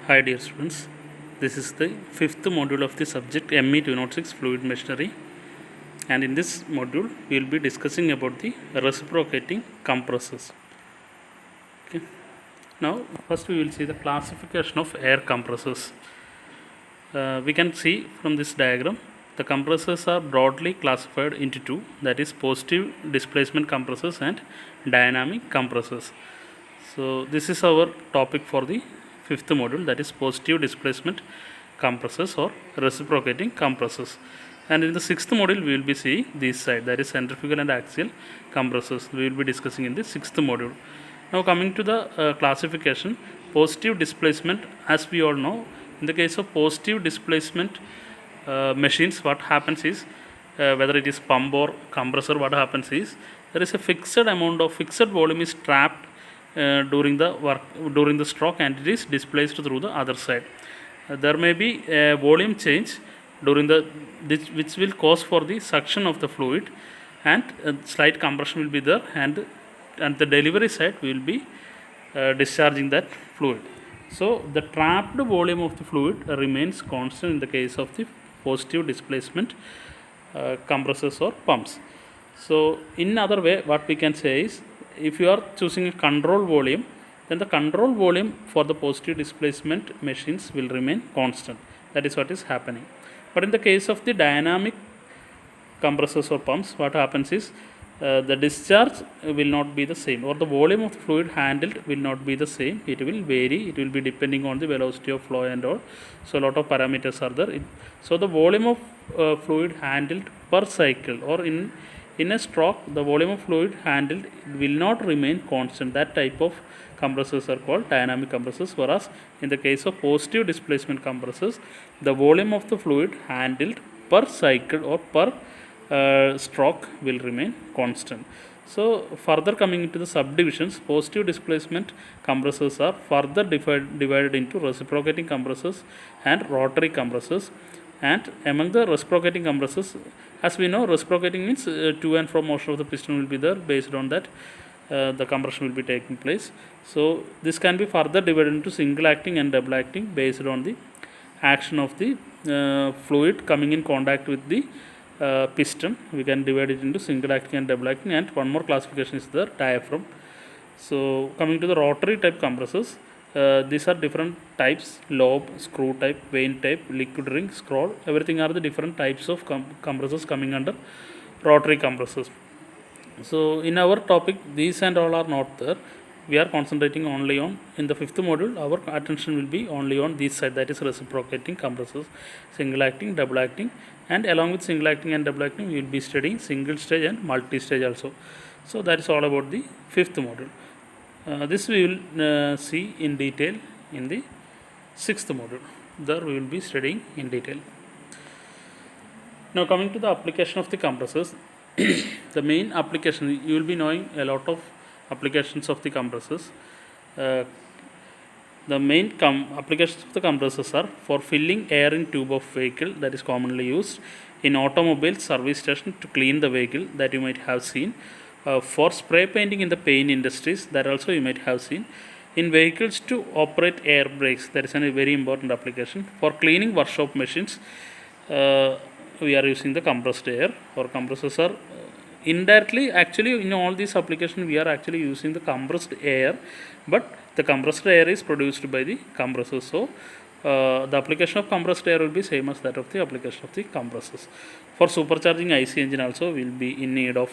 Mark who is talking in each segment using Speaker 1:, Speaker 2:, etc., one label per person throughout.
Speaker 1: Hi dear students, this is the fifth module of the subject ME 206 Fluid Machinery, and in this module we will be discussing about the reciprocating compressors. Okay. Now first we will see the classification of air compressors. We can see from this diagram the compressors are broadly classified into two, that is positive displacement compressors and dynamic compressors. So this is our topic for the fifth module, that is positive displacement compressors or reciprocating compressors. And in the sixth module we will be seeing this side, that is centrifugal and axial compressors. We will be discussing in the sixth module. Now coming to the classification, positive displacement, as we all know, in the case of positive displacement machines, what happens is whether it is pump or compressor, what happens is there is a fixed volume is trapped during the stroke, and it is displaced through the other side. There may be a volume change during which will cause for the suction of the fluid, and slight compression will be there, and the delivery side we will be discharging that fluid. So the trapped volume of the fluid remains constant in the case of the positive displacement compressors or pumps. So in other way, what we can say is, if you are choosing a control volume, then the control volume for the positive displacement machines will remain constant. That is what is happening. But in the case of the dynamic compressors or pumps, what happens is the discharge will not be the same, or the volume of the fluid handled will not be the same. It will vary. It will be depending on the velocity of flow and all. So a lot of parameters are there. So the volume of fluid handled per cycle, or in a stroke, the volume of fluid handled will not remain constant. That type of compressors are called dynamic compressors, whereas in the case of positive displacement compressors, the volume of the fluid handled per cycle or per stroke will remain constant. So further coming into the subdivisions, positive displacement compressors are further divided into reciprocating compressors and rotary compressors. And among the reciprocating compressors, as we know, reciprocating means to and fro motion of the piston will be there. Based on that, the compression will be taking place. So this can be further divided into single acting and double acting based on the action of the fluid coming in contact with the piston. We can divide it into single acting and double acting, and one more classification is the diaphragm. So coming to the rotary type compressors, these are different types: lobe, screw type, vane type, liquid ring, scroll. Everything are the different types of compressors coming under rotary compressors. So in our topic, these and all are not there. We are concentrating only on, in the fifth module, our attention will be only on this side, that is reciprocating compressors, single acting, double acting, and along with single acting and double acting we will be studying single stage and multi stage also. So that is all about the fifth module. This we will see in detail in the sixth module. There we will be studying in detail. Now coming to the application of the compressors, the main application, you will be knowing a lot of applications of the compressors. The main applications of the compressors are for filling air in tube of vehicle, that is commonly used in automobile service station to clean the vehicle, that you might have seen. For spray painting in the paint industries, that also you might have seen. In vehicles to operate air brakes, that is a very important application. For cleaning workshop machines, we are using the compressed air, or compressors are indirectly, actually in all these applications we are actually using the compressed air, but the compressed air is produced by the compressors. So the application of compressed air will be same as that of the application of the compressors. For supercharging IC engine also we will be in need of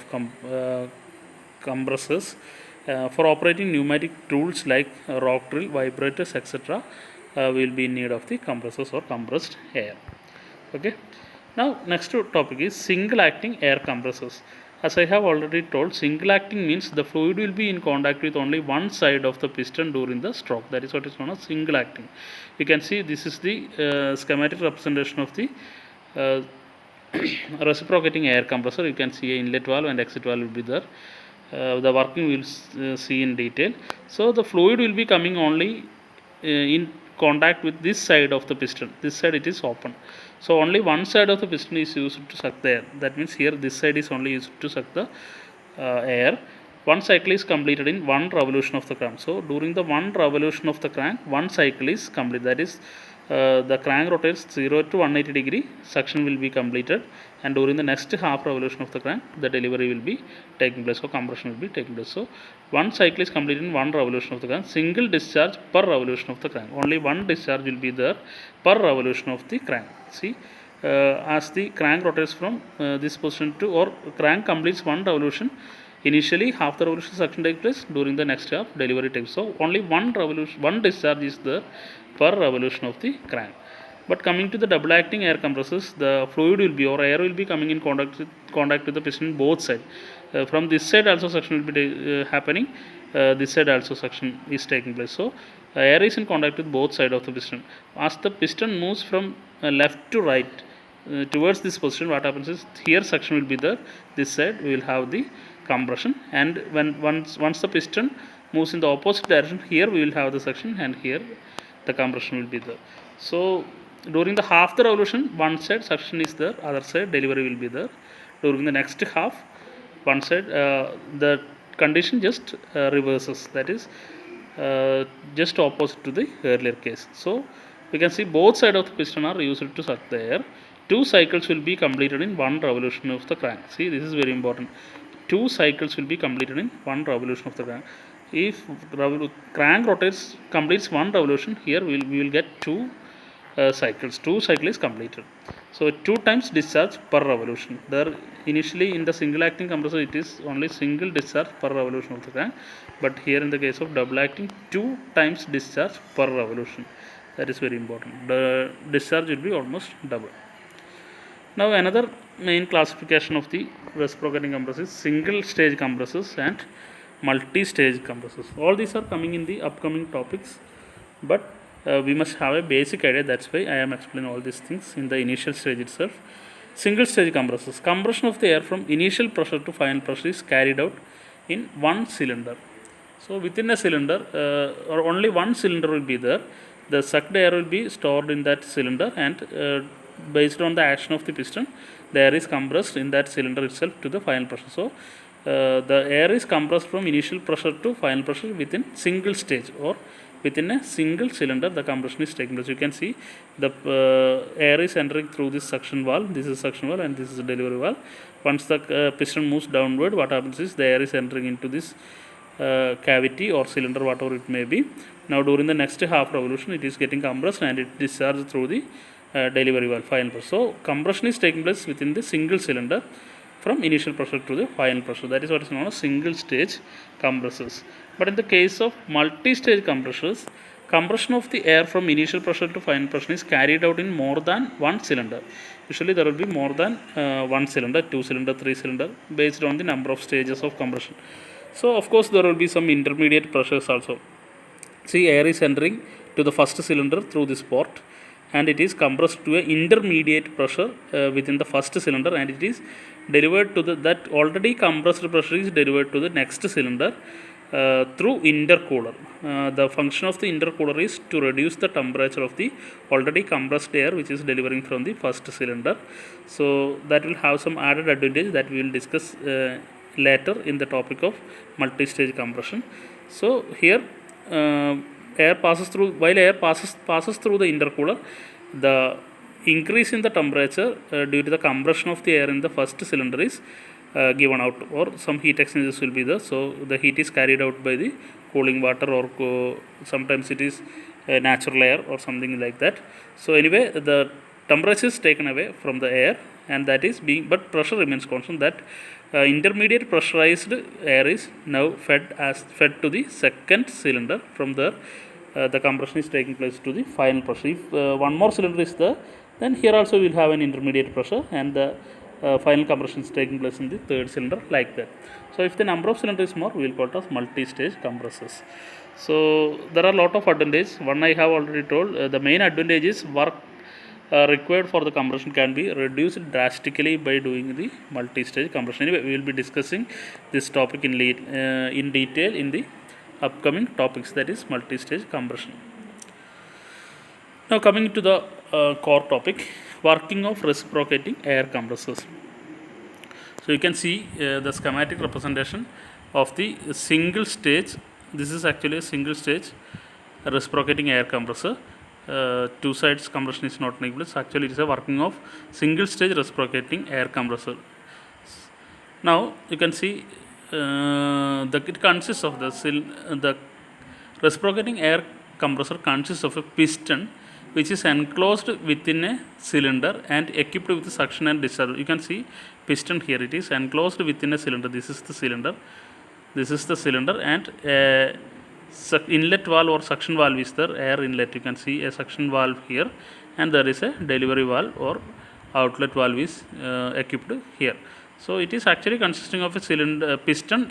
Speaker 1: compressors. For operating pneumatic tools like rock drill, vibrators, etc., we will be in need of the compressors or compressed air. Okay. Now next topic is single acting air compressors. As I have already told, single acting means the fluid will be in contact with only one side of the piston during the stroke. That is what is known as single acting. You can see this is the schematic representation of the reciprocating air compressor. You can see inlet valve and exit valve will be there. The working we will see in detail. So the fluid will be coming only in contact with this side of the piston. This side it is open. So only one side of the piston is used to suck the air. That means here this side is only used to suck the air, one cycle is completed in one revolution of the crank. So during the one revolution of the crank, one cycle is complete. That is, the crank rotates 0 to 180 degree, suction will be completed, and during the next half revolution of the crank, the delivery will be taking place, or compression will be taking place. So one cycle is completed in one revolution of the crank, single discharge per revolution of the crank. Only one discharge will be there per revolution of the crank. See, as the crank rotates from this position to, or crank completes one revolution, initially half the revolution suction takes place, during the next half delivery takes. So only one revolution, one discharge is there per revolution of the crank. But coming to the double acting air compressors, the fluid will be, or air will be coming in contact with the piston both sides. From this side also suction will be happening, this side also suction is taking place. So air is in contact with both sides of the piston. As the piston moves from left to right towards this position, what happens is, here suction will be there, this side we will have the compression, and once the piston moves in the opposite direction, here we will have the suction, and here the compression will be there. So during the half the revolution, one side suction is there, other side delivery will be there. During the next half, one side the condition just reverses, that is just opposite to the earlier case. So we can see both sides of the piston are used to suck the air. Two cycles will be completed in one revolution of the crank. See, this is very important. Two cycles will be completed in one revolution of the crank. If crank completes one revolution, here we will get two cycles. Two cycles is completed. So 2 times discharge per revolution. There initially in the single acting compressor, it is only single discharge per revolution of the crank, but here in the case of double acting, 2 times discharge per revolution. That is very important. The discharge will be almost double. Now another main classification of the reciprocating compressors is single stage compressors and multi-stage compressors. All these are coming in the upcoming topics, but we must have a basic idea. That's why I am explaining all these things in the initial stage itself. Single stage compressors. Compression of the air from initial pressure to final pressure is carried out in one cylinder. So within a cylinder, or only one cylinder will be there. The sucked air will be stored in that cylinder, and based on the action of the piston, the air is compressed in that cylinder itself to the final pressure. So the air is compressed from initial pressure to final pressure within single stage, or within a single cylinder the compression is taking place. You can see the air is entering through this suction valve. This is suction valve and this is delivery valve. Once the piston moves downward, what happens is the air is entering into this cavity or cylinder, whatever it may be. Now during the next half revolution, it is getting compressed and it discharged through the delivery valve, final pressure. So compression is taking place within the single cylinder from initial pressure to the final pressure. That is what is known as single stage compressors. But in the case of multi-stage compressors, compression of the air from initial pressure to final pressure is carried out in more than one cylinder. Usually there will be more than one cylinder, 2 cylinder, 3 cylinder, based on the number of stages of compression. So of course there will be some intermediate pressures also. See, air is entering to the first cylinder through this port, and it is compressed to an intermediate pressure within the first cylinder, and it is delivered to that already compressed pressure is delivered to the next cylinder through intercooler. The function of the intercooler is to reduce the temperature of the already compressed air which is delivering from the first cylinder. So that will have some added advantage that we will discuss later in the topic of multi-stage compression. So here air passes through, while air passes through the intercooler, the increase in the temperature due to the compression of the air in the first cylinder is given out, or some heat exchangers will be there. So the heat is carried out by the cooling water, or sometimes it is natural air or something like that. So anyway, the temperature is taken away from the air, and that is being, but pressure remains constant. That intermediate pressurized air is now fed to the second cylinder. From there the compression is taking place to the final pressure. If one more cylinder is there, then here also we will have an intermediate pressure, and the final compression is taking place in the third cylinder, like that. So if the number of cylinders is more, we will call it as multi-stage compressors. So there are a lot of advantages. One I have already told. The main advantage is work required for the compression can be reduced drastically by doing the multi-stage compression. Anyway, we will be discussing this topic in detail in the upcoming topics, that is multi-stage compression. Now coming to the core topic, working of reciprocating air compressors. So you can see the schematic representation. of the single stage. This is actually a single stage reciprocating air compressor. Two sides compression is not enabled. So actually it is a working of single stage reciprocating air compressor. Now you can see it consists of the reciprocating air compressor consists of a piston which is enclosed within a cylinder and equipped with suction and discharge. You can see piston here, it is enclosed within a cylinder. This is the cylinder. This is the cylinder, and inlet valve or suction valve is there, air inlet. You can see a suction valve here, and there is a delivery valve or outlet valve is equipped here. So it is actually consisting of a cylinder piston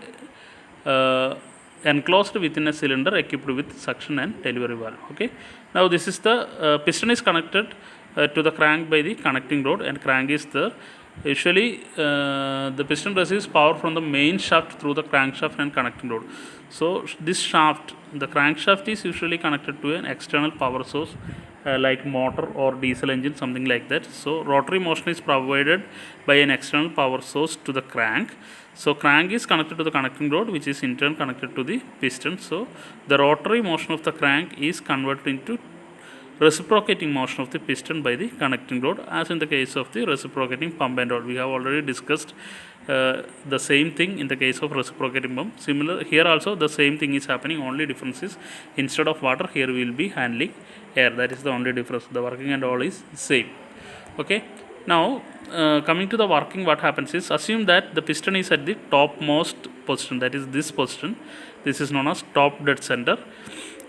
Speaker 1: enclosed within a cylinder equipped with suction and delivery valve. Okay. Now this is the piston is connected to the crank by the connecting rod, and crank is there. Usually the piston receives power from the main shaft through the crankshaft and connecting rod. So this shaft, the crankshaft, is usually connected to an external power source like motor or diesel engine, something like that. So rotary motion is provided by an external power source to the crank. So crank is connected to the connecting rod, which is in turn connected to the piston. So the rotary motion of the crank is converted into reciprocating motion of the piston by the connecting rod, as in the case of the reciprocating pump and rod. We have already discussed the same thing in the case of reciprocating pump. Similar here also the same thing is happening, only difference is instead of water here we will be handling air. That is the only difference. The working and all is same. Okay. Now coming to the working, what happens is, assume that the piston is at the topmost position, that is this position. This is known as top dead center.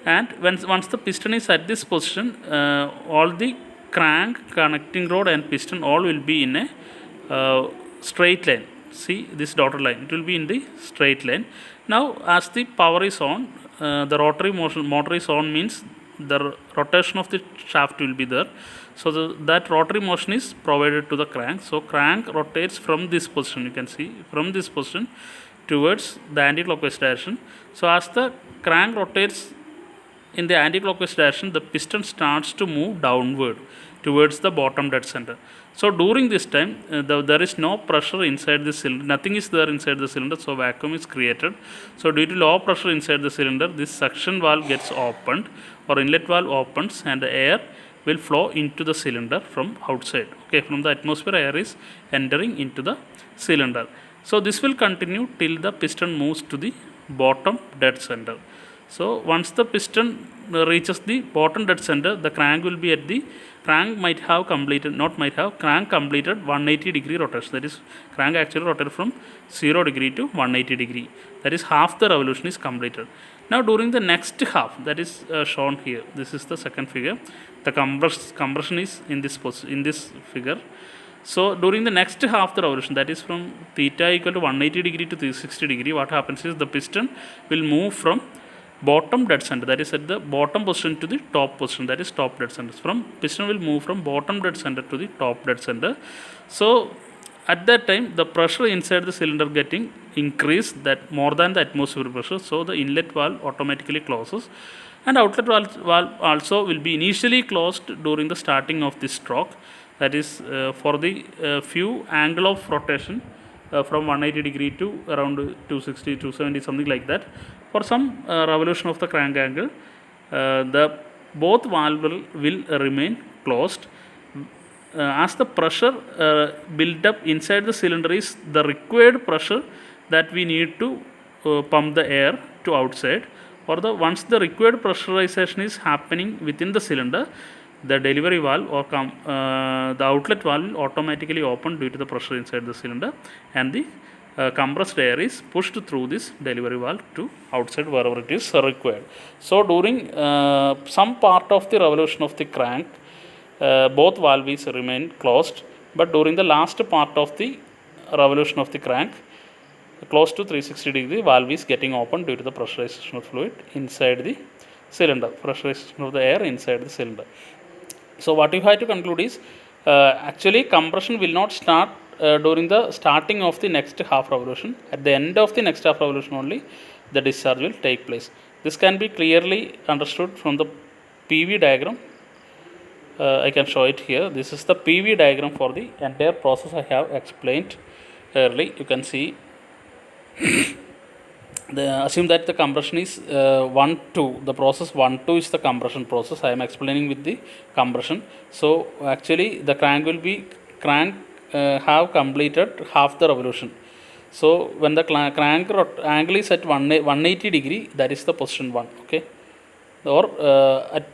Speaker 1: And once the piston is at this position, all the crank, connecting rod and piston all will be in a straight line. See this dotted line, it will be in the straight line. Now as the power is on, the rotary motor is on, means the rotation of the shaft will be there. So that rotary motion is provided to the crank. So crank rotates from this position, you can see from this position towards the anti-clockwise direction. So as the crank rotates in the anti-clockwise direction, the piston starts to move downward towards the bottom dead center. So during this time, there is no pressure inside the cylinder, nothing is there inside the cylinder, so vacuum is created. So due to low pressure inside the cylinder, this suction valve gets opened, or inlet valve opens, and the air will flow into the cylinder from outside. Okay, from the atmosphere, air is entering into the cylinder. So this will continue till the piston moves to the bottom dead center. So once the piston reaches the bottom dead center, the crank will be at the crank completed 180 degree rotation. That is, crank actually rotated from 0 degree to 180 degree. That is, half the revolution is completed. Now during the next half, that is shown here. This is the second figure. The compression is in this figure. So during the next half the revolution, that is from theta equal to 180 degree to 360 degree, what happens is the piston will move from bottom dead center, that is at the bottom position, to the top position, that is top dead center. Piston will move from bottom dead center to the top dead center. So at that time, the pressure inside the cylinder getting increased, that more than the atmospheric pressure. So the inlet valve automatically closes, and outlet valve also will be initially closed during the starting of this stroke. That is for the few angle of rotation from 180 degree to around 260, 270, something like that. For some revolution of the crank angle, the both valve will remain closed. As the pressure built up inside the cylinder is the required pressure that we need to pump the air to outside, or once the required pressurization is happening within the cylinder, the delivery valve or the outlet valve will automatically open due to the pressure inside the cylinder, and the compressed air is pushed through this delivery valve to outside wherever it is required. So during some part of the revolution of the crank, both valves remain closed, but during the last part of the revolution of the crank, close to 360 degree, valve is getting open due to the pressurization of fluid inside the cylinder, pressurization of the air inside the cylinder. So what you have to conclude is, actually compression will not start during the starting of the next half revolution. At the end of the next half revolution only, the discharge will take place. This can be clearly understood from the PV diagram. I can show it here. This is the PV diagram for the entire process I have explained earlier. You can see assume that the compression is 1 2, the process 1 2 is the compression process. I am explaining with the compression. So actually the crank will be have completed half the revolution. So when the crank angle is at 180 degree, that is the position 1, okay, or at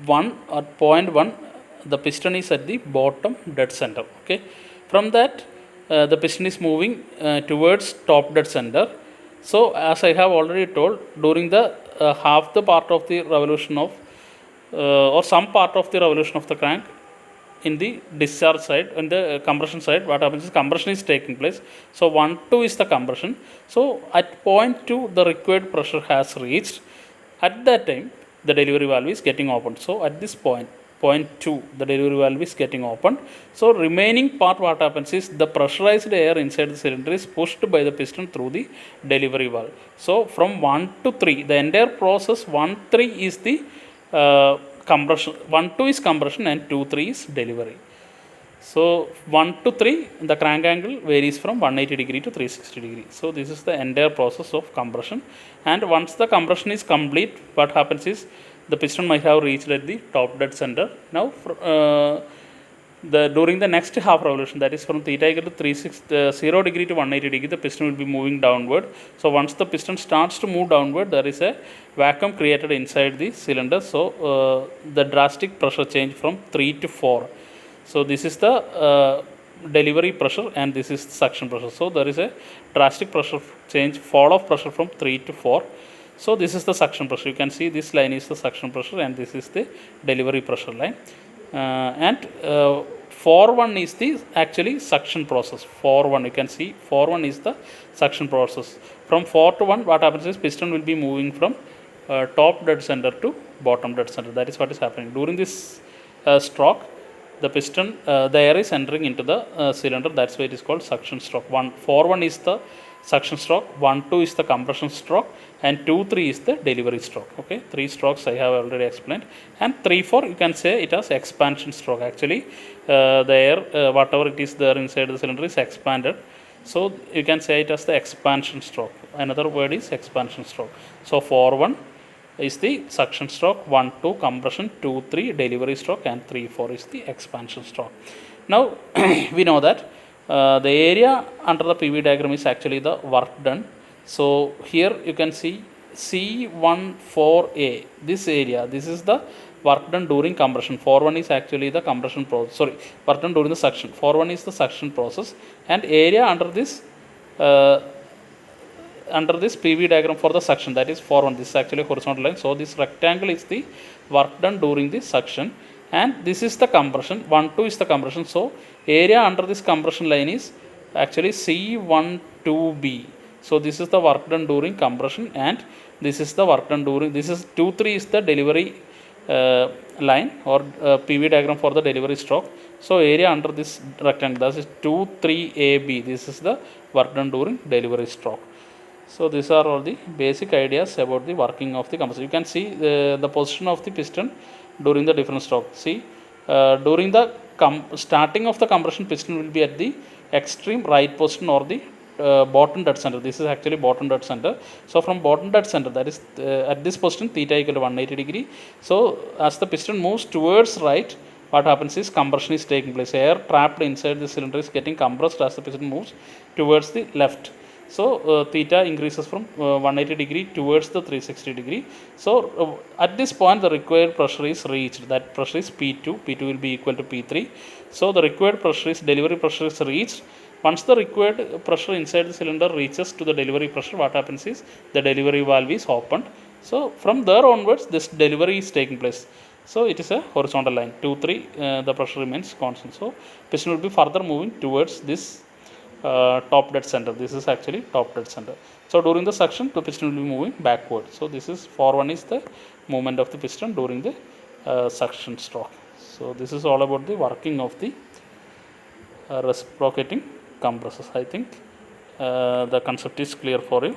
Speaker 1: 1 or point 1 the piston is at the bottom dead center, okay. From that the piston is moving towards top dead center. So as I have already told, during the half the part of the revolution of or some part of the revolution of the crank in the discharge side, in the compression side, what happens is compression is taking place. So 1 2 is the compression. So at point 2 the required pressure has reached. At that time the delivery valve is getting opened. So at this point 2 the delivery valve is getting opened. So remaining part, what happens is the pressurized air inside the cylinder is pushed by the piston through the delivery valve. So from 1 to 3 the entire process, 1 3 is the compression, 1 2 is compression and 2 3 is delivery. So 1 to 3 the crank angle varies from 180 degree to 360 degree. So this is the entire process of compression, and once the compression is complete, what happens is the piston might have reached at the top dead center. Now during the next half revolution, that is from theta equal to 0 degree to 180 degree, the piston will be moving downward. So once the piston starts to move downward, there is a vacuum created inside the cylinder. So the drastic pressure change from 3 to 4. So this is the delivery pressure and this is suction pressure. So there is a drastic pressure change, fall of pressure from 3 to 4. So this is the suction pressure. You can see this line is the suction pressure and this is the delivery pressure line. And 4-1 is the actually suction process. 4-1, you can see 4-1 is the suction process. From 4 to 1, what happens is piston will be moving from top dead center to bottom dead center. That is what is happening during this stroke. The piston, the air is entering into the cylinder. That's why it is called suction stroke. 4-1 is the suction stroke, 1-2 is the compression stroke, and 2-3 is the delivery stroke. Okay, 3 strokes I have already explained, and 3-4 you can say it as expansion stroke. Actually, the air, whatever it is there inside the cylinder is expanded. So you can say it as the expansion stroke. Another word is expansion stroke. So 4-1 is the suction stroke, 1-2 compression, 2-3 delivery stroke, and 3-4 is the expansion stroke. Now we know that the area under the PV diagram is actually the work done. So here you can see C14A, this area, this is the work done during compression. 4-1 is actually the compression process, work done during the suction. 4-1 is the suction process, and area under this PV diagram for the suction, that is 4-1. This is actually a horizontal line. So this rectangle is the work done during the suction, and this is the compression. 1-2 is the compression. So area under this compression line is actually C12B. So this is the work done during compression, and this is the work done during, this is 2-3 is the delivery line or PV diagram for the delivery stroke. So area under this rectangle, that is 2-3AB. This is the work done during delivery stroke. So these are all the basic ideas about the working of the compressor. You can see the position of the piston during the different stroke. See, during the starting of the compression, piston will be at the extreme right position or the bottom dead center. This is actually bottom dead center. So from bottom dead center, that is at this position theta equal to 180 degree. So as the piston moves towards right, what happens is compression is taking place. Air trapped inside the cylinder is getting compressed as the piston moves towards the left. So theta increases from 180 degree towards the 360 degree. So at this point the required pressure is reached. That pressure is P2. P2 will be equal to P3. So the required pressure is, delivery pressure is reached. Once the required pressure inside the cylinder reaches to the delivery pressure, what happens is the delivery valve is opened. So from there onwards this delivery is taking place. So it is a horizontal line. 2-3 the pressure remains constant. So piston will be further moving towards this top dead center. This is actually top dead center. So during the suction the piston will be moving backward. So this is 4-1 is the movement of the piston during the suction stroke. So this is all about the working of the reciprocating compressors. I think the concept is clear for you.